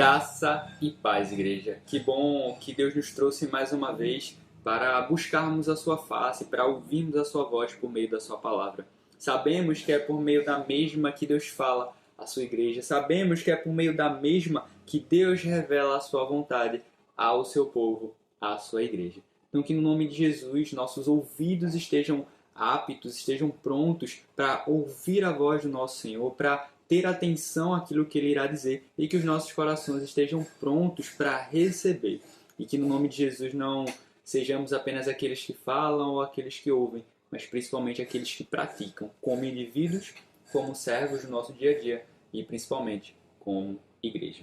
Graça e paz, igreja. Que bom que Deus nos trouxe mais uma vez para buscarmos a sua face, para ouvirmos a sua voz por meio da sua palavra. Sabemos que é por meio da mesma que Deus fala à sua igreja. Sabemos que é por meio da mesma que Deus revela a sua vontade ao seu povo, à sua igreja. Então que no nome de Jesus nossos ouvidos estejam aptos, estejam prontos para ouvir a voz do nosso Senhor, para ter atenção àquilo que Ele irá dizer e que os nossos corações estejam prontos para receber. E que no nome de Jesus não sejamos apenas aqueles que falam ou aqueles que ouvem, mas principalmente aqueles que praticam, como indivíduos, como servos do nosso dia a dia e principalmente como igreja.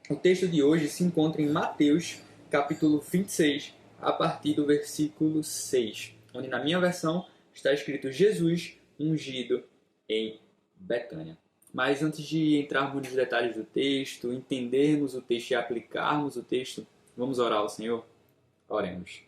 O texto de hoje se encontra em Mateus, capítulo 26, a partir do versículo 6, onde na minha versão está escrito Jesus ungido em Betânia. Mas antes de entrarmos nos detalhes do texto, entendermos o texto e aplicarmos o texto, vamos orar ao Senhor? Oremos.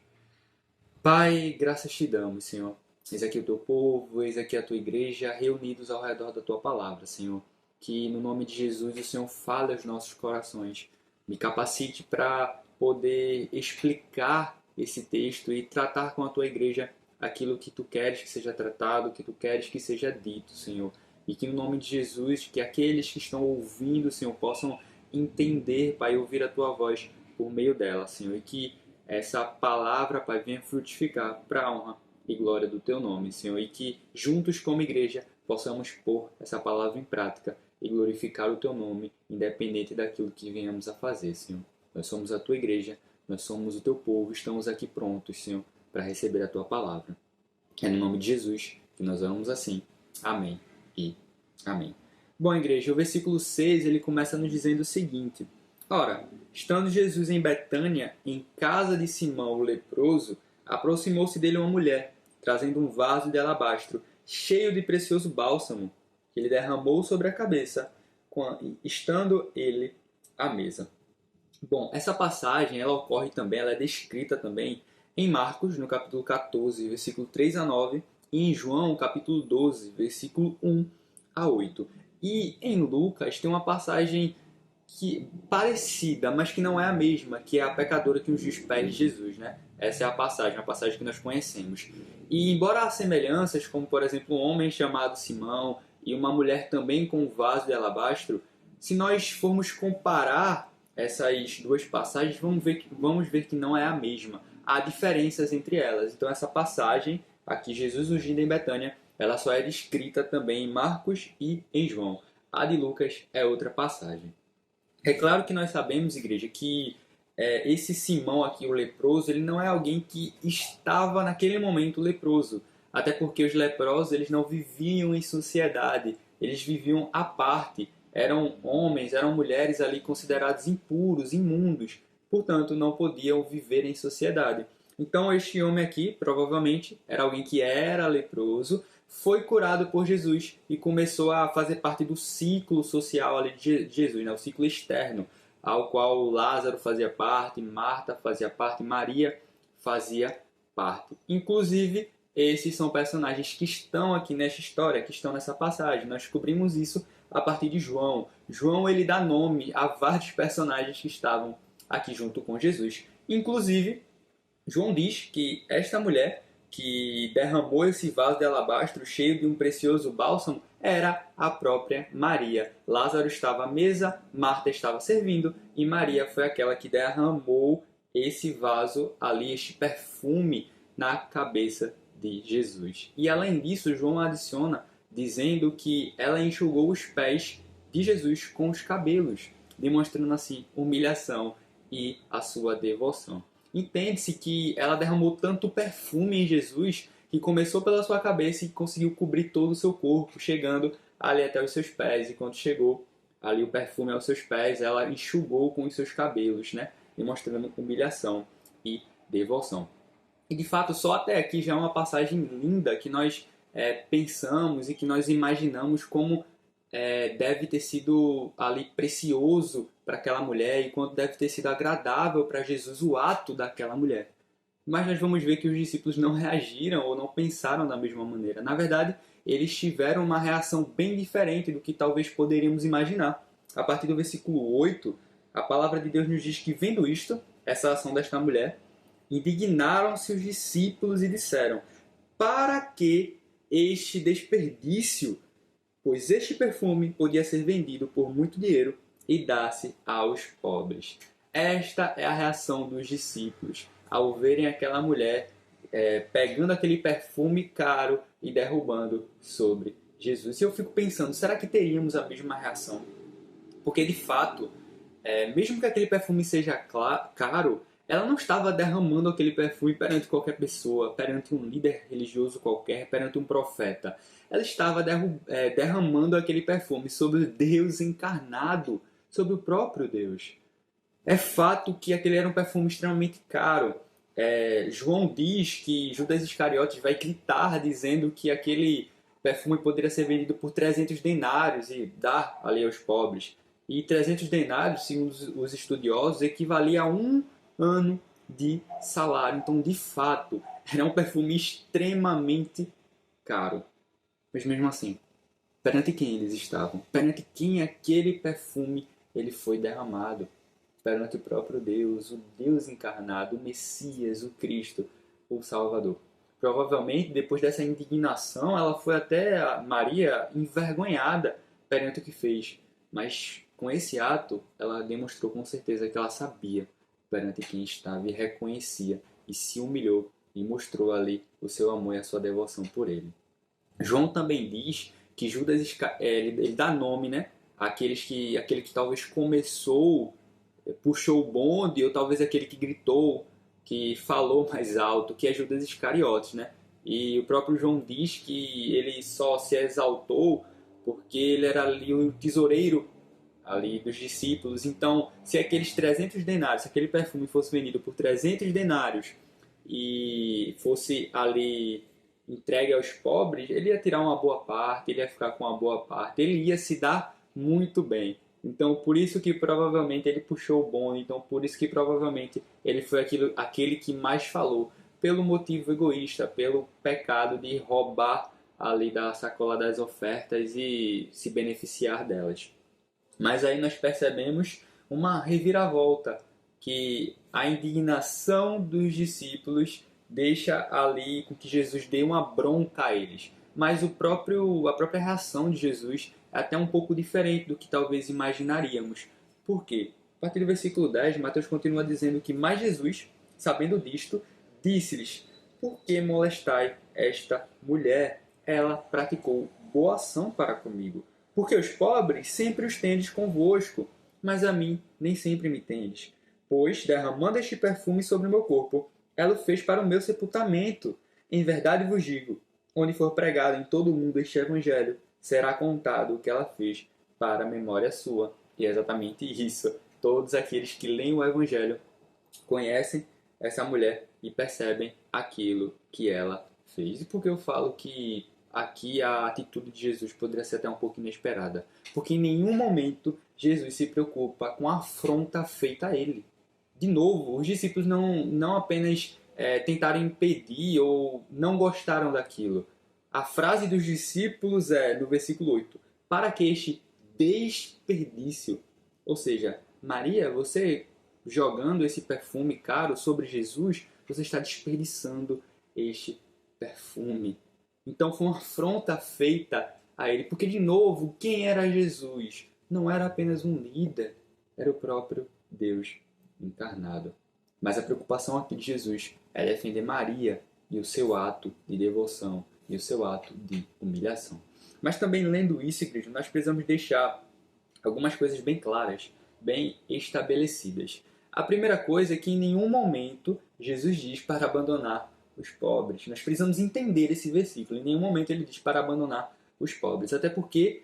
Pai, graças te damos, Senhor. Eis aqui o teu povo, eis aqui a tua igreja, reunidos ao redor da tua palavra, Senhor. Que no nome de Jesus o Senhor fale aos nossos corações. Me capacite para poder explicar esse texto e tratar com a tua igreja aquilo que tu queres que seja tratado, que tu queres que seja dito, Senhor. E que no nome de Jesus, que aqueles que estão ouvindo, Senhor, possam entender, Pai, ouvir a Tua voz por meio dela, Senhor. E que essa palavra, Pai, venha frutificar para a honra e glória do Teu nome, Senhor. E que juntos como igreja possamos pôr essa palavra em prática e glorificar o Teu nome, independente daquilo que venhamos a fazer, Senhor. Nós somos a Tua igreja, nós somos o Teu povo, estamos aqui prontos, Senhor, para receber a Tua palavra. É no nome de Jesus que nós oramos assim. Amém. E amém. Bom, igreja, o versículo 6 ele começa nos dizendo o seguinte: Ora, estando Jesus em Betânia, em casa de Simão o leproso, aproximou-se dele uma mulher, trazendo um vaso de alabastro, cheio de precioso bálsamo, que ele derramou sobre a cabeça, estando ele à mesa. Bom, essa passagem ela ocorre também, ela é descrita também em Marcos, no capítulo 14, versículo 3 a 9, e em João, capítulo 12, versículo 1 a 8. E em Lucas tem uma passagem parecida, mas que não é a mesma, que é a pecadora que ungiu os pés de Jesus, né? Essa é a passagem que nós conhecemos. E embora há semelhanças, como por exemplo um homem chamado Simão e uma mulher também com um vaso de alabastro, se nós formos comparar essas duas passagens, vamos ver que não é a mesma. Há diferenças entre elas. Então essa passagem aqui, Jesus ungido em Betânia, ela só é descrita também em Marcos e em João. A de Lucas é outra passagem. É claro que nós sabemos, igreja, que esse Simão aqui, o leproso, ele não é alguém que estava naquele momento leproso. Até porque os leprosos eles não viviam em sociedade, eles viviam à parte. Eram homens, eram mulheres ali considerados impuros, imundos. Portanto, não podiam viver em sociedade. Então, este homem aqui, provavelmente, era alguém que era leproso, foi curado por Jesus e começou a fazer parte do ciclo social ali de Jesus, né? O ciclo externo, ao qual Lázaro fazia parte, Marta fazia parte, Maria fazia parte. Inclusive, esses são personagens que estão aqui nesta história, que estão nessa passagem. Nós descobrimos isso a partir de João. João ele dá nome a vários personagens que estavam aqui junto com Jesus. Inclusive, João diz que esta mulher que derramou esse vaso de alabastro cheio de um precioso bálsamo era a própria Maria. Lázaro estava à mesa, Marta estava servindo e Maria foi aquela que derramou esse vaso ali, este perfume na cabeça de Jesus. E além disso, João adiciona dizendo que ela enxugou os pés de Jesus com os cabelos, demonstrando assim humilhação e a sua devoção. Entende-se que ela derramou tanto perfume em Jesus que começou pela sua cabeça e conseguiu cobrir todo o seu corpo, chegando ali até os seus pés. E quando chegou ali o perfume aos seus pés, ela enxugou com os seus cabelos, né? Demonstrando humilhação e devoção. E de fato, só até aqui já é uma passagem linda que nós pensamos e que nós imaginamos como deve ter sido ali precioso para aquela mulher e quanto deve ter sido agradável para Jesus o ato daquela mulher. Mas nós vamos ver que os discípulos não reagiram ou não pensaram da mesma maneira. Na verdade, eles tiveram uma reação bem diferente do que talvez poderíamos imaginar. A partir do versículo 8, A palavra de Deus nos diz que, vendo isto, essa ação desta mulher, indignaram-se os discípulos e disseram: para que este desperdício? Pois este perfume podia ser vendido por muito dinheiro e dar-se aos pobres. Esta é a reação dos discípulos ao verem aquela mulher pegando aquele perfume caro e derrubando sobre Jesus. E eu fico pensando, será que teríamos a mesma reação? Porque, de fato, mesmo que aquele perfume seja caro, ela não estava derramando aquele perfume perante qualquer pessoa, perante um líder religioso qualquer, perante um profeta. Ela estava derramando aquele perfume sobre Deus encarnado, sobre o próprio Deus. É fato que aquele era um perfume extremamente caro. João diz que Judas Iscariotes vai gritar dizendo que aquele perfume poderia ser vendido por 300 denários e dar ali aos pobres. E 300 denários, segundo os estudiosos, equivalia a um ano de salário. Então, de fato, era um perfume extremamente caro. Mas mesmo assim, perante quem eles estavam? Perante quem aquele perfume ele foi derramado? Perante o próprio Deus, o Deus encarnado, o Messias, o Cristo, o Salvador. Provavelmente, depois dessa indignação, ela foi até Maria envergonhada perante o que fez. Mas com esse ato, ela demonstrou com certeza que ela sabia perante quem estava e reconhecia e se humilhou e mostrou ali o seu amor e a sua devoção por ele. João também diz que Judas ele dá nome, né, aquele que talvez puxou o bonde, ou talvez aquele que gritou, que falou mais alto, que é Judas Iscariotes, né? E o próprio João diz que ele só se exaltou porque ele era ali o tesoureiro ali dos discípulos. Então, se aqueles 300 denários, se aquele perfume fosse vendido por 300 denários e fosse ali entregue aos pobres, ele ia tirar uma boa parte, ele ia ficar com uma boa parte, ele ia se dar muito bem. Então, por isso que provavelmente ele puxou o bonde, então por isso que provavelmente ele foi aquele que mais falou, pelo motivo egoísta, pelo pecado de roubar ali da sacola das ofertas e se beneficiar delas. Mas aí nós percebemos uma reviravolta, que a indignação dos discípulos deixa ali com que Jesus dê uma bronca a eles. Mas a própria reação de Jesus é até um pouco diferente do que talvez imaginaríamos. Por quê? A partir do versículo 10, Mateus continua dizendo que mais Jesus, sabendo disto, disse-lhes: por que molestai esta mulher? Ela praticou boa ação para comigo. Porque os pobres sempre os tendes convosco, mas a mim nem sempre me tendes. Pois, derramando este perfume sobre o meu corpo, ela o fez para o meu sepultamento. Em verdade vos digo, onde for pregado em todo o mundo este evangelho, será contado o que ela fez para a memória sua. E é exatamente isso. Todos aqueles que leem o evangelho conhecem essa mulher e percebem aquilo que ela fez. E por que eu falo que aqui a atitude de Jesus poderia ser até um pouco inesperada? Porque em nenhum momento Jesus se preocupa com a afronta feita a ele. De novo, os discípulos não apenas tentaram impedir ou não gostaram daquilo. A frase dos discípulos é, no versículo 8, para que este desperdício, ou seja, Maria, você jogando esse perfume caro sobre Jesus, você está desperdiçando este perfume. Então foi uma afronta feita a ele, porque de novo, quem era Jesus? Não era apenas um líder, era o próprio Deus encarnado. Mas a preocupação aqui de Jesus é defender Maria e o seu ato de devoção e o seu ato de humilhação. Mas também lendo isso, igreja, nós precisamos deixar algumas coisas bem claras, bem estabelecidas. A primeira coisa é que em nenhum momento Jesus diz para abandonar os pobres. Nós precisamos entender esse versículo. Em nenhum momento ele diz para abandonar os pobres. Até porque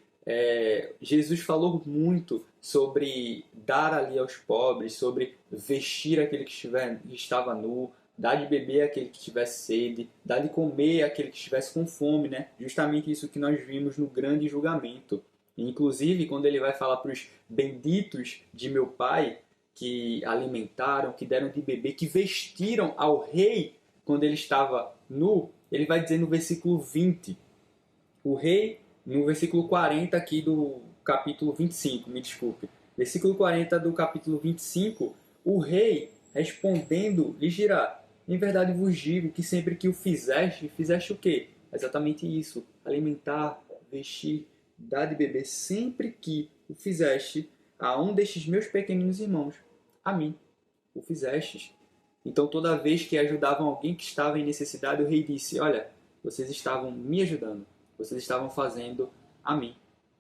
Jesus falou muito sobre dar ali aos pobres, sobre vestir aquele que estava nu, dar de beber àquele que tivesse sede, dar de comer àquele que estivesse com fome, né? Justamente isso que nós vimos no grande julgamento. Inclusive, quando ele vai falar para os benditos de meu Pai, que alimentaram, que deram de beber, que vestiram ao rei quando ele estava nu, ele vai dizer no versículo 20, o rei, no versículo 40 aqui do capítulo 25, me desculpe, Versículo 40 do capítulo 25, o rei, respondendo, lhes dirá: em verdade vos digo que sempre que o fizeste, fizeste o quê? Exatamente isso, alimentar, vestir, dar de beber, sempre que o fizeste a um destes meus pequeninos irmãos, a mim o fizestes. Então, toda vez que ajudavam alguém que estava em necessidade, o rei disse: olha, vocês estavam me ajudando, vocês estavam fazendo a mim.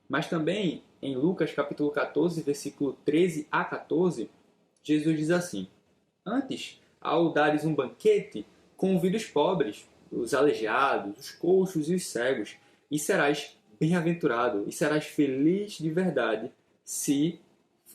Mas também, em Lucas capítulo 14, versículo 13 a 14, Jesus diz assim: antes, ao dares um banquete, convida os pobres, os aleijados, os coxos e os cegos, e serás bem-aventurado, e serás feliz de verdade, se,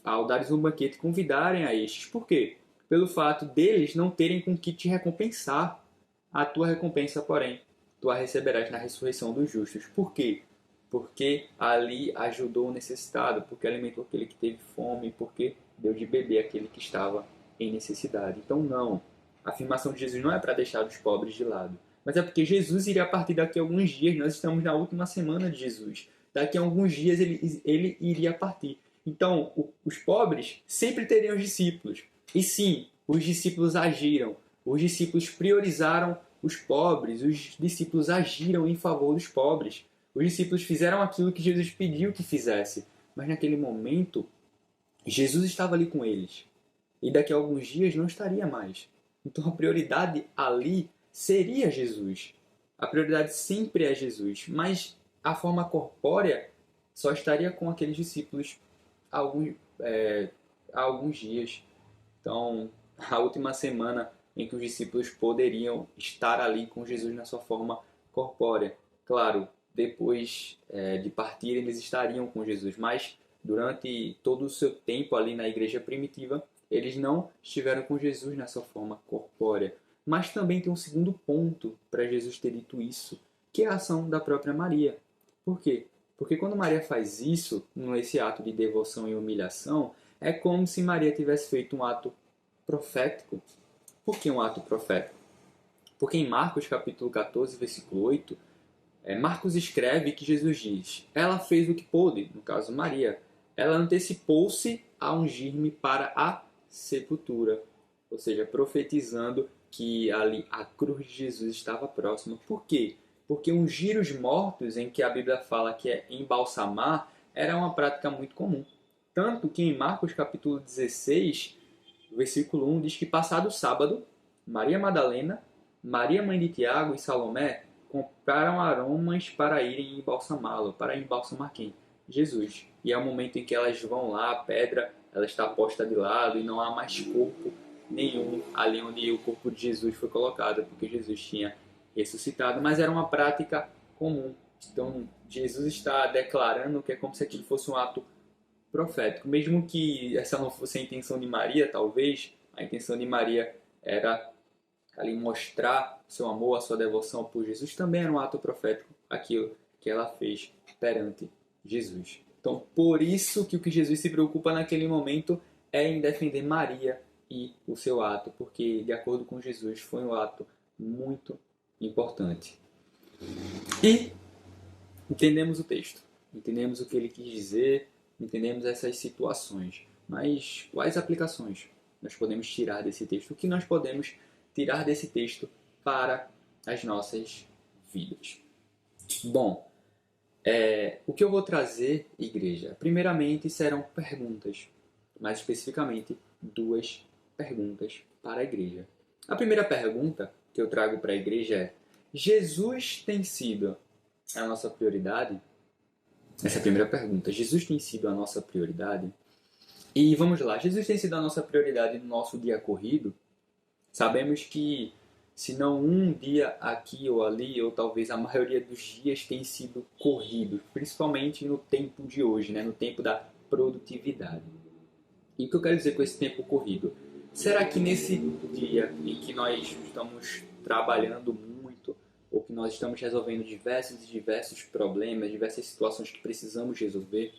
ao dares um banquete, convidarem a estes. Por quê? Pelo fato deles não terem com que te recompensar. A tua recompensa, porém, tu a receberás na ressurreição dos justos. Por quê? Porque ali ajudou o necessitado, porque alimentou aquele que teve fome, porque deu de beber aquele que estava em necessidade. Então, não. A afirmação de Jesus não é para deixar os pobres de lado, mas é porque Jesus iria partir daqui a alguns dias. Nós estamos na última semana de Jesus. Daqui a alguns dias ele iria partir. Então, os pobres sempre teriam os discípulos. E sim, os discípulos agiram. Os discípulos priorizaram os pobres. Os discípulos agiram em favor dos pobres. Os discípulos fizeram aquilo que Jesus pediu que fizesse. Mas naquele momento, Jesus estava ali com eles. E daqui a alguns dias não estaria mais. Então a prioridade ali seria Jesus. A prioridade sempre é Jesus. Mas a forma corpórea só estaria com aqueles discípulos há alguns dias. Então, a última semana em que os discípulos poderiam estar ali com Jesus na sua forma corpórea. Claro, depois de partir, eles estariam com Jesus, mas durante todo o seu tempo ali na igreja primitiva, eles não estiveram com Jesus na sua forma corpórea. Mas também tem um segundo ponto para Jesus ter dito isso, que é a ação da própria Maria. Por quê? Porque quando Maria faz isso, nesse ato de devoção e humilhação, é como se Maria tivesse feito um ato profético. Por que um ato profético? Porque em Marcos capítulo 14, versículo 8, Marcos escreve que Jesus diz: ela fez o que pôde, no caso Maria. Ela antecipou-se a ungir-me para a sepultura. Ou seja, profetizando que ali a cruz de Jesus estava próxima. Por quê? Porque ungir os mortos, em que a Bíblia fala que é embalsamar, era uma prática muito comum. Tanto que em Marcos capítulo 16, versículo 1, diz que passado o sábado, Maria Madalena, Maria mãe de Tiago e Salomé compraram aromas para irem embalsamá-lo. Para embalsamar quem? Jesus. E é o momento em que elas vão lá, a pedra ela está posta de lado e não há mais corpo nenhum ali onde o corpo de Jesus foi colocado, porque Jesus tinha ressuscitado, mas era uma prática comum. Então, Jesus está declarando que é como se aquilo fosse um ato profético. Mesmo que essa não fosse a intenção de Maria, talvez, a intenção de Maria era ali mostrar seu amor, a sua devoção por Jesus, também era um ato profético, aquilo que ela fez perante Jesus. Então, por isso que o que Jesus se preocupa naquele momento é em defender Maria e o seu ato, porque, de acordo com Jesus, foi um ato muito importante. E entendemos o texto, entendemos o que ele quis dizer, entendemos essas situações. Mas quais aplicações nós podemos tirar desse texto? O que nós podemos tirar desse texto para as nossas vidas? Bom, o que eu vou trazer, igreja? Primeiramente serão perguntas, mais especificamente 2 perguntas para a igreja. A primeira pergunta que eu trago para a igreja é: Jesus tem sido a nossa prioridade? Essa é a primeira pergunta. Jesus tem sido a nossa prioridade? E vamos lá, Jesus tem sido a nossa prioridade no nosso dia corrido? Sabemos que, se não um dia aqui ou ali, ou talvez a maioria dos dias tem sido corrido, principalmente no tempo de hoje, né? No tempo da produtividade. E o que eu quero dizer com esse tempo corrido? Será que nesse dia em que nós estamos trabalhando muito, ou que nós estamos resolvendo diversos problemas, diversas situações que precisamos resolver,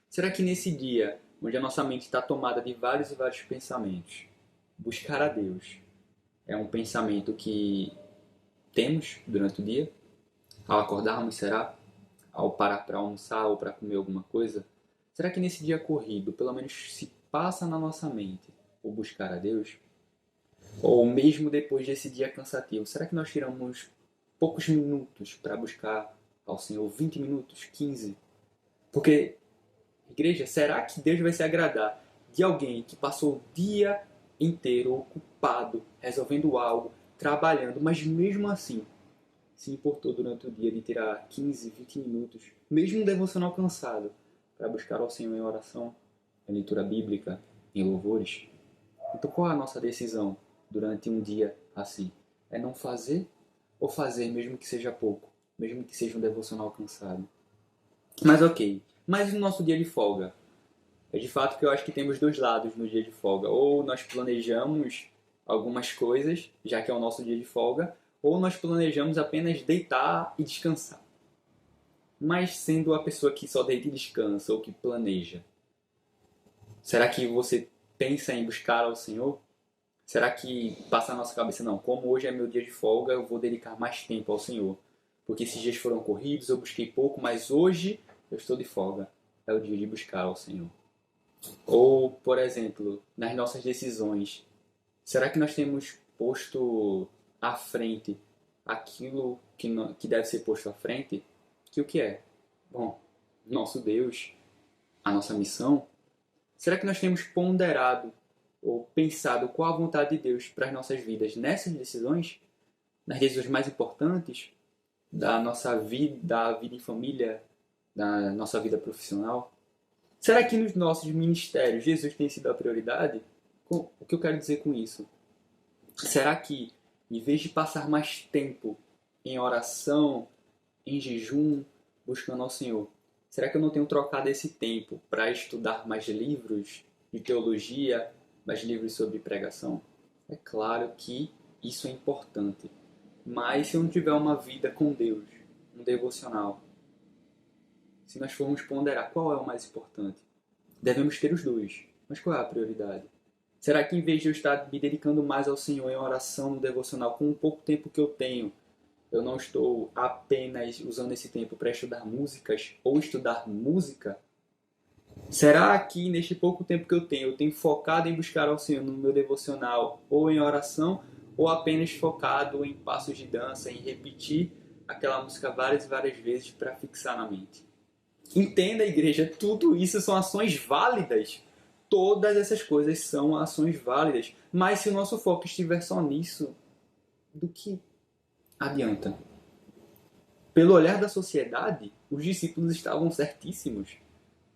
será que nesse dia, onde a nossa mente está tomada de vários e vários pensamentos, buscar a Deus é um pensamento que temos durante o dia? Ao acordarmos, será? Ao parar para almoçar ou para comer alguma coisa? Será que nesse dia corrido, pelo menos se passa na nossa mente o buscar a Deus? Ou mesmo depois desse dia cansativo, será que nós tiramos poucos minutos para buscar ao Senhor? 20 minutos, 15? Porque, igreja, será que Deus vai se agradar de alguém que passou o dia inteiro ocupado, resolvendo algo, trabalhando, mas mesmo assim se importou durante o dia de tirar 15, 20 minutos, mesmo um devocional cansado, para buscar ao Senhor em oração, em leitura bíblica, em louvores? Então qual é a nossa decisão durante um dia assim? É não fazer ou fazer, mesmo que seja pouco, mesmo que seja um devocional cansado? Mas ok, mas no nosso dia de folga? É de fato que eu acho que temos dois lados no dia de folga. Ou nós planejamos algumas coisas, já que é o nosso dia de folga, ou nós planejamos apenas deitar e descansar. Mas sendo a pessoa que só deita e descansa, ou que planeja, será que você pensa em buscar ao Senhor? Será que passa na nossa cabeça, não, como hoje é meu dia de folga, eu vou dedicar mais tempo ao Senhor? Porque esses dias foram corridos, eu busquei pouco, mas hoje eu estou de folga. É o dia de buscar ao Senhor. Ou, por exemplo, nas nossas decisões, será que nós temos posto à frente aquilo que deve ser posto à frente? Que o que é? Bom, nosso Deus, a nossa missão. Será que nós temos ponderado ou pensado qual a vontade de Deus para as nossas vidas nessas decisões? Nas decisões mais importantes da nossa vida, da vida em família, da nossa vida profissional? Será que nos nossos ministérios Jesus tem sido a prioridade? O que eu quero dizer com isso? Será que, em vez de passar mais tempo em oração, em jejum, buscando ao Senhor, será que eu não tenho trocado esse tempo para estudar mais livros de teologia, mais livros sobre pregação? É claro que isso é importante. Mas se eu não tiver uma vida com Deus, um devocional, se nós formos ponderar qual é o mais importante, devemos ter os dois. Mas qual é a prioridade? Será que em vez de eu estar me dedicando mais ao Senhor em oração, no devocional, com o pouco tempo que eu tenho, eu não estou apenas usando esse tempo para estudar músicas ou estudar música? Será que neste pouco tempo que eu tenho focado em buscar ao Senhor no meu devocional ou em oração, ou apenas focado em passos de dança, em repetir aquela música várias e várias vezes para fixar na mente? Entenda, igreja, tudo isso são ações válidas. Todas essas coisas são ações válidas. Mas se o nosso foco estiver só nisso, do que adianta? Pelo olhar da sociedade, os discípulos estavam certíssimos.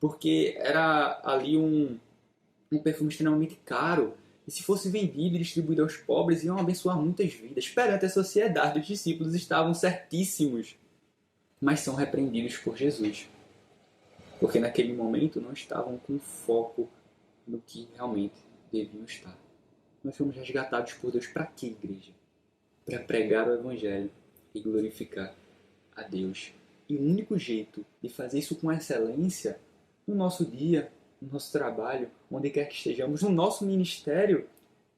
Porque era ali um perfume extremamente caro. E se fosse vendido e distribuído aos pobres, iam abençoar muitas vidas. Perante a sociedade, os discípulos estavam certíssimos. Mas são repreendidos por Jesus. Porque naquele momento não estavam com foco no que realmente deviam estar. Nós fomos resgatados por Deus para quê, igreja? Para pregar o Evangelho e glorificar a Deus. E o único jeito de fazer isso com excelência no nosso dia, no nosso trabalho, onde quer que estejamos, no nosso ministério,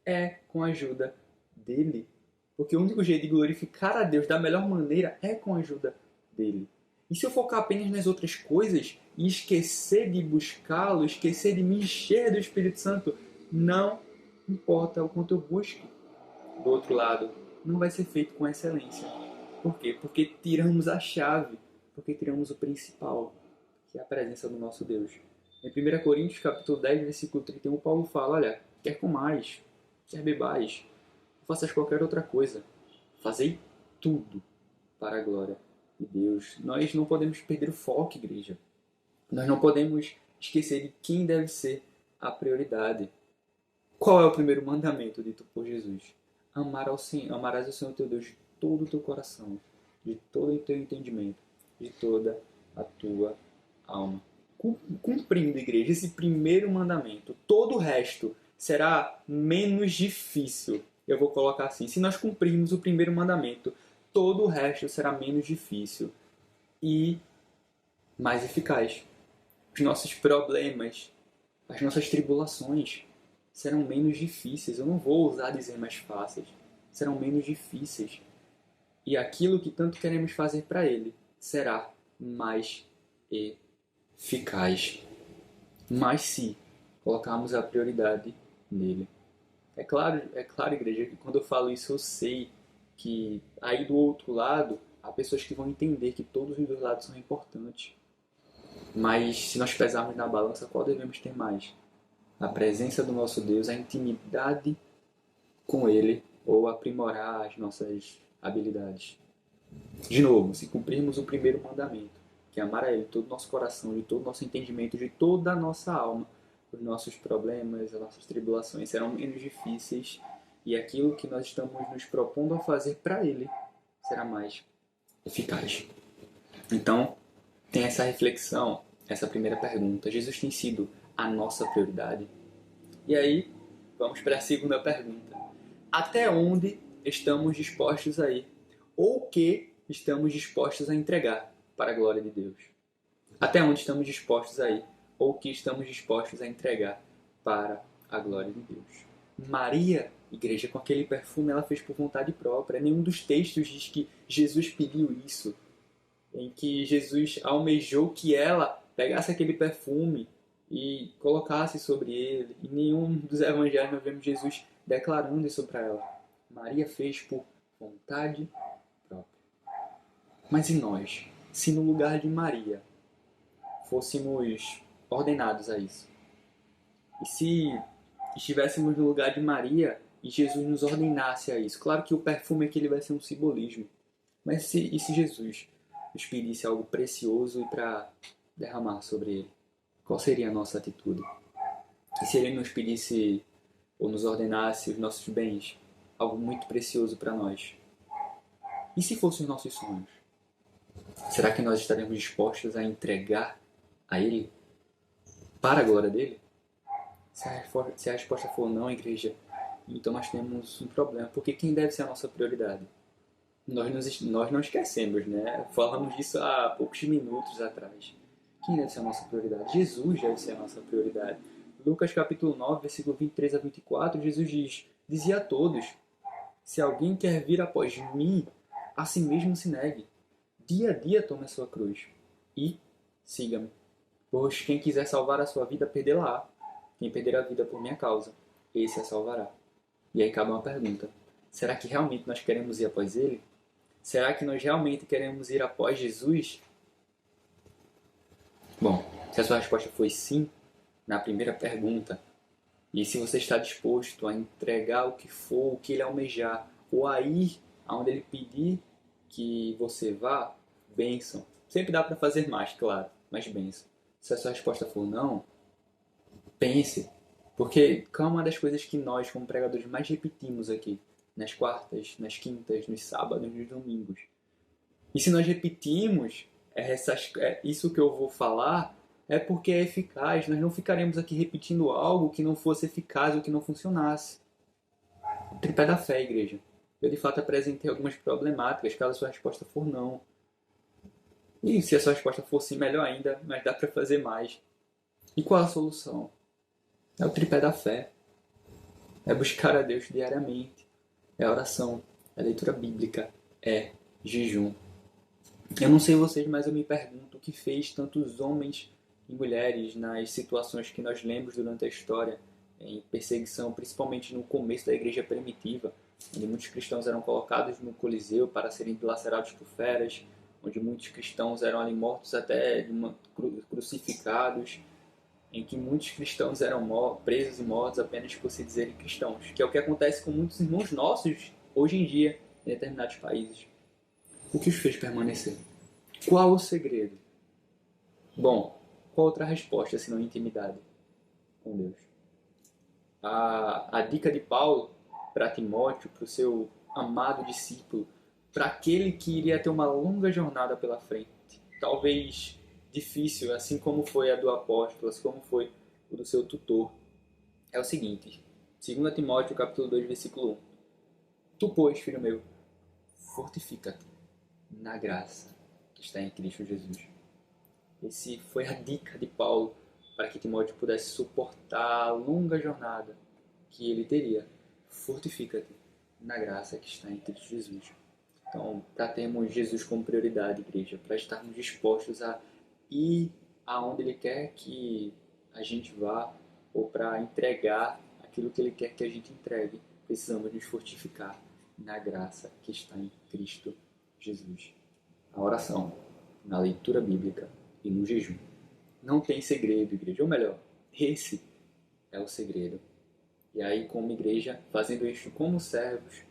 é com a ajuda dele. Porque o único jeito de glorificar a Deus da melhor maneira é com a ajuda dele. E se eu focar apenas nas outras coisas e esquecer de buscá-lo, esquecer de me encher do Espírito Santo, não importa o quanto eu busque. Do outro lado, não vai ser feito com excelência. Por quê? Porque tiramos a chave, porque tiramos o principal, que é a presença do nosso Deus. Em 1 Coríntios, capítulo 10, versículo 31, Paulo fala, olha, quer comais, quer bebais, faças qualquer outra coisa, fazei tudo para a glória de Deus. Nós não podemos perder o foco, igreja. Nós não podemos esquecer de quem deve ser a prioridade. Qual é o primeiro mandamento dito por Jesus? Amarás ao Senhor teu Deus de todo o teu coração, de todo o teu entendimento, de toda a tua alma. Cumprindo, igreja, esse primeiro mandamento, todo o resto será menos difícil. Eu vou colocar assim, se nós cumprirmos o primeiro mandamento, todo o resto será menos difícil e mais eficaz. Os nossos problemas, as nossas tribulações serão menos difíceis. Eu não vou usar dizer mais fáceis. Serão menos difíceis. E aquilo que tanto queremos fazer para Ele será mais eficaz. mas se colocarmos a prioridade nele. É claro, igreja, que quando eu falo isso eu sei que aí do outro lado há pessoas que vão entender que todos os dois lados são importantes. Mas se nós pesarmos na balança, qual devemos ter mais? A presença do nosso Deus, a intimidade com Ele ou aprimorar as nossas habilidades? De novo, se cumprirmos o primeiro mandamento, que é amar a Ele de todo o nosso coração, de todo o nosso entendimento, de toda a nossa alma, os nossos problemas, as nossas tribulações serão menos difíceis e aquilo que nós estamos nos propondo a fazer para Ele será mais eficaz. Então, tem essa reflexão, essa primeira pergunta. Jesus tem sido a nossa prioridade? E aí, vamos para a segunda pergunta. Até onde estamos dispostos a ir? Ou o que estamos dispostos a entregar para a glória de Deus? Até onde estamos dispostos a ir? Ou o que estamos dispostos a entregar para a glória de Deus? Maria, igreja, com aquele perfume, ela fez por vontade própria. Nenhum dos textos diz que Jesus pediu isso, em que Jesus almejou que ela pegasse aquele perfume e colocasse sobre ele. Em nenhum dos evangelhos nós vemos Jesus declarando isso para ela. Maria fez por vontade própria. Mas e nós? Se no lugar de Maria fôssemos ordenados a isso? E se estivéssemos no lugar de Maria e Jesus nos ordenasse a isso? Claro que o perfume aqui ele vai ser um simbolismo. Mas e se Jesus nos pedisse algo precioso e para derramar sobre ele? Qual seria a nossa atitude? E se ele nos pedisse ou nos ordenasse os nossos bens, algo muito precioso para nós? E se fossem os nossos sonhos? Será que nós estaremos dispostos a entregar a ele para a glória dele? Se a resposta for não, igreja, então nós temos um problema. Porque quem deve ser a nossa prioridade? Nós não esquecemos, né? Falamos disso há poucos minutos atrás. Quem deve ser a nossa prioridade? Jesus deve ser a nossa prioridade. Lucas capítulo 9, versículo 23 a 24, Jesus dizia a todos: se alguém quer vir após mim, a si mesmo se negue. Dia a dia tome a sua cruz e siga-me. Pois quem quiser salvar a sua vida, perdê-la-á. Quem perder a vida por minha causa, esse a salvará. E aí cabe uma pergunta: será que realmente nós queremos ir após ele? Será que nós realmente queremos ir após Jesus? Bom, se a sua resposta foi sim, na primeira pergunta, e se você está disposto a entregar o que for, o que ele almejar, ou a ir aonde ele pedir que você vá, bênção. Sempre dá para fazer mais, claro, mas bênção. Se a sua resposta for não, pense. Porque qual é uma das coisas que nós, como pregadores, mais repetimos aqui? Nas quartas, nas quintas, nos sábados, nos domingos. E se nós repetimos isso que eu vou falar, é porque é eficaz. Nós não ficaremos aqui repetindo algo que não fosse eficaz ou que não funcionasse. O tripé da fé, igreja. Eu de fato apresentei algumas problemáticas, caso a sua resposta for não. E se a sua resposta for sim, melhor ainda, mas dá para fazer mais. E qual a solução? É o tripé da fé. É buscar a Deus diariamente. É a oração. É a leitura bíblica. É jejum. Eu não sei vocês, mas eu me pergunto o que fez tantos homens e mulheres nas situações que nós lemos durante a história, em perseguição, principalmente no começo da igreja primitiva, onde muitos cristãos eram colocados no Coliseu para serem dilacerados por feras, onde muitos cristãos eram ali mortos até crucificados, em que muitos cristãos eram presos e mortos apenas por se dizerem cristãos, que é o que acontece com muitos irmãos nossos hoje em dia em determinados países. O que os fez permanecer? Qual o segredo? Bom, qual outra resposta senão intimidade com Deus? A dica de Paulo para Timóteo, para o seu amado discípulo, para aquele que iria ter uma longa jornada pela frente, talvez difícil, assim como foi a do apóstolo, assim como foi o do seu tutor, é o seguinte: 2 Timóteo capítulo 2, versículo 1. Tu, pois, filho meu, fortifica-te na graça que está em Cristo Jesus. Esse foi a dica de Paulo para que Timóteo pudesse suportar a longa jornada que ele teria. Fortifica-te na graça que está em Cristo Jesus. Então, para termos Jesus como prioridade, igreja, para estarmos dispostos a ir aonde Ele quer que a gente vá ou para entregar aquilo que Ele quer que a gente entregue. Precisamos nos fortificar na graça que está em Cristo Jesus. A oração, na leitura bíblica e no jejum. Não tem segredo, igreja. Ou melhor, esse é o segredo. E aí, como igreja, fazendo isso como servos,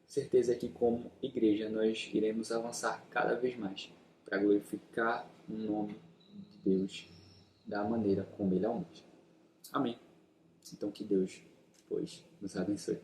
certeza que como igreja nós iremos avançar cada vez mais para glorificar o nome de Deus da maneira como Ele almeja. Amém. Então que Deus, pois, nos abençoe.